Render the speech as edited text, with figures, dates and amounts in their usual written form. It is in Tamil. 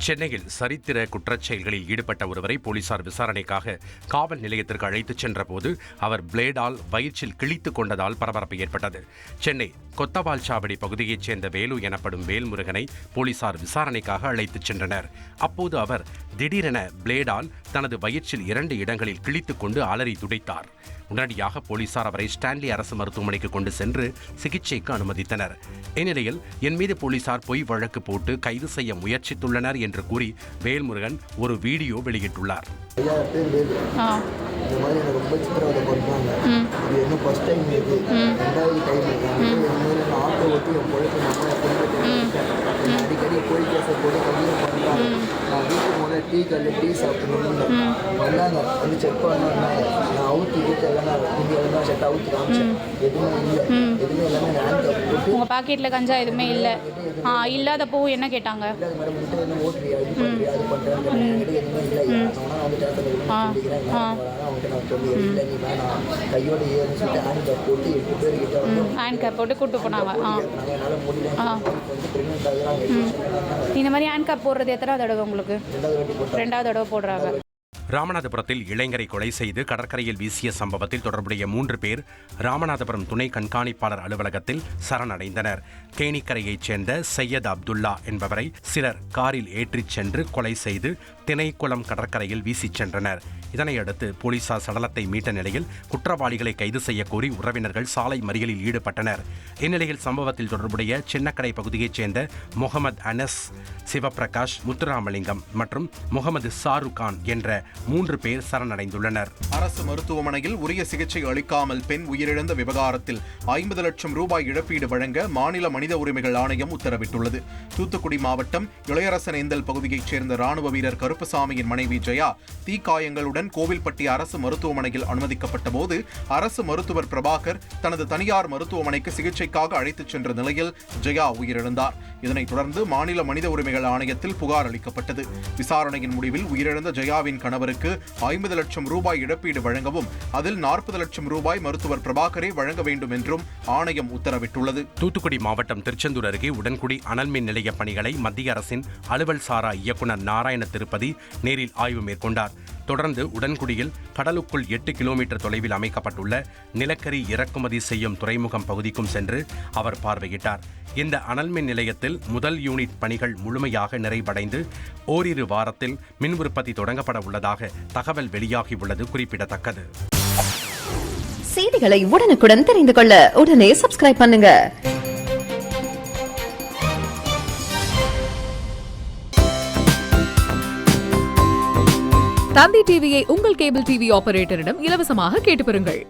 சென்னையில் சரித்திர குற்றச்செயல்களில் ஈடுபட்ட ஒருவரை போலீசார் விசாரணைக்காக காவல் நிலையத்திற்கு அழைத்துச் சென்றபோது அவர் பிளேடால் வயிற்றில் கிழித்துக் கொண்டதால் பரபரப்பு ஏற்பட்டது. சென்னை கொத்தவால்சாவடி பகுதியைச் சேர்ந்த வேலு எனப்படும் வேல்முருகனை போலீசார் விசாரணைக்காக அழைத்துச் சென்றனர். அப்போது அவர் திடீரென பிளேடால் தனது வயிற்றில் 2 இடங்களில் கிழித்துக் கொண்டு அலறி துடித்தார். உடனடியாக போலீசார் அவரை ஸ்டான்லி அரசு மருத்துவமனைக்கு கொண்டு சென்று சிகிச்சைக்கு அனுமதித்தனர். இந்நிலையில் என் மீது போலீசார் பொய் வழக்கு போட்டு கைது செய்ய முயற்சித்துள்ளனர் என்று கூறி வேல்முருகன் ஒரு வீடியோ வெளியிட்டுள்ளார். இந்த மாதிரி எனக்கு ரொம்ப சித்திரவதை பண்ணுறாங்க. இது என்ன ஃபர்ஸ்ட் டைம் இது, 2வது டைம் நான் ஆட்டோ ஓட்டி என் பொழுது நம்ம அடிக்கடி போய் கேஸ போட்டு கம்மியாக பண்ணுறாங்க. நான் வீட்டுக்கு போனால் டீ கல்ல டீ சாப்பிடணும்னு வந்தாங்க, வந்து செக் பண்ணாங்க. நான் அவுத்து வீட்டு எல்லாம் இங்கே எல்லாம் செட் அவுத்து காமிச்சேன். எதுவுமே இல்லை, எதுவுமே எல்லாமே ஹேண்ட் கப் போட்டு உங்கள் பாக்கெட்டில் கஞ்சா எதுவுமே இல்லை. இல்லாதப்போ என்ன கேட்டாங்க? இல்லாத மேடம் மட்டும் என்ன ஓட்டுறியா, இது பண்ணுறியா, அது பண்ணுறேன். என்கிட்ட எதுவுமே இல்லை. நான் வந்து டேரக்டாக நான் சொல்லி இல்லை, நீ வேணாம் கையோட ஏன்னு சொல்லிட்டு ஹேண்ட் கப் போட்டு 8 பேர்கிட்ட வந்து ஹேண்ட் கேப் போட்டு கூப்பிட்டு போனாங்க. என்னால் முடியல, வந்து ப்ரெக்னென்ட் ஆகுறாங்க. இந்த மாதிரி ஹேண்ட் கேப் போடுறது எத்தனாவது தடவை உங்களுக்கு? 2வது தடவை போடுறாங்க. ராமநாதபுரத்தில் இளைஞரை கொலை செய்து கடற்கரையில் வீசிய சம்பவத்தில் தொடர்புடைய 3 பேர் ராமநாதபுரம் துணை கண்காணிப்பாளர் அலுவலகத்தில் சரணடைந்தனர். தேனிக்கரையைச் சேர்ந்த சையத் அப்துல்லா என்பவரை சிலர் காரில் ஏற்றிச் சென்று கொலை செய்து திணைக்குளம் கடற்கரையில் வீசிச் சென்றனர். இதனையடுத்து போலீசார் சடலத்தை மீட்ட நிலையில் குற்றவாளிகளை கைது செய்யக்கோரி உறவினர்கள் சாலை மறியலில் ஈடுபட்டனர். இந்நிலையில் சம்பவத்தில் தொடர்புடைய சின்னக்கடை பகுதியைச் சேர்ந்த முகமது அனஸ், சிவபிரகாஷ், முத்துராமலிங்கம் மற்றும் முகமது ஷாருக்கான் என்ற 3 பேர் சரணடைந்துள்ளனர். அரசு மருத்துவமனையில் உரிய சிகிச்சை அளிக்காமல் பெண் உயிரிழந்த விவகாரத்தில் 50 லட்சம் ரூபாய் இழப்பீடு வழங்க மாநில மனித உரிமைகள் ஆணையம் உத்தரவிட்டுள்ளது. தூத்துக்குடி மாவட்டம் இளையரசனேந்தல் பகுதியைச் சேர்ந்த ராணுவ வீரர் கருப்பசாமியின் மனைவி ஜெயா தீக்காயங்களுடன் கோவில்பட்டி அரசு மருத்துவமனையில் அனுமதிக்கப்பட்ட போது அரசு மருத்துவர் பிரபாகர் தனது தனியார் மருத்துவமனைக்கு சிகிச்சைக்காக அழைத்துச் சென்ற நிலையில் ஜெயா உயிரிழந்தார். இதனைத் தொடர்ந்து மாநில மனித உரிமைகள் ஆணையத்தில் புகார் அளிக்கப்பட்டது. விசாரணையின் முடிவில் உயிரிழந்த ஜெயாவின் கணவருக்கு 50 லட்சம் ரூபாய் இழப்பீடு வழங்கவும் அதில் 40 லட்சம் ரூபாய் மருத்துவர் பிரபாகரே வழங்க வேண்டும் என்றும் ஆணையம் உத்தரவிட்டுள்ளது. தூத்துக்குடி மாவட்டம் திருச்செந்தூர் அருகே உடன்குடி அனல்மின் நிலைய பணிகளை மத்திய அரசின் அலுவல் சாரா இயக்குநர் நாராயண திருப்பதி நேரில் ஆய்வு மேற்கொண்டார். தொடர்ந்து உடன்குடியில் கடலுக்குள் 8 கிலோமீட்டர் தொலைவில் அமைக்கப்பட்டுள்ள நிலக்கரி இறக்குமதி செய்யும் துறைமுகம் பகுதிக்கும் சென்று அவர் பார்வையிட்டார். இந்த அனல்மின் நிலையத்தில் முதல் யூனிட் பணிகள் முழுமையாக நிறைவடைந்து ஓரிரு வாரத்தில் மின் உற்பத்தி தொடங்கப்பட உள்ளதாக தகவல் வெளியாகியுள்ளது குறிப்பிடத்தக்கது. செய்திகளை உடனுக்குடன் தெரிந்து கொள்ள உடனே சப்ஸ்கிரைப் பண்ணுங்க. தந்தி டிவியை உங்கள் கேபிள் டிவி ஆபரேட்டரிடம் இலவசமாக கேட்டு பெறுங்கள்.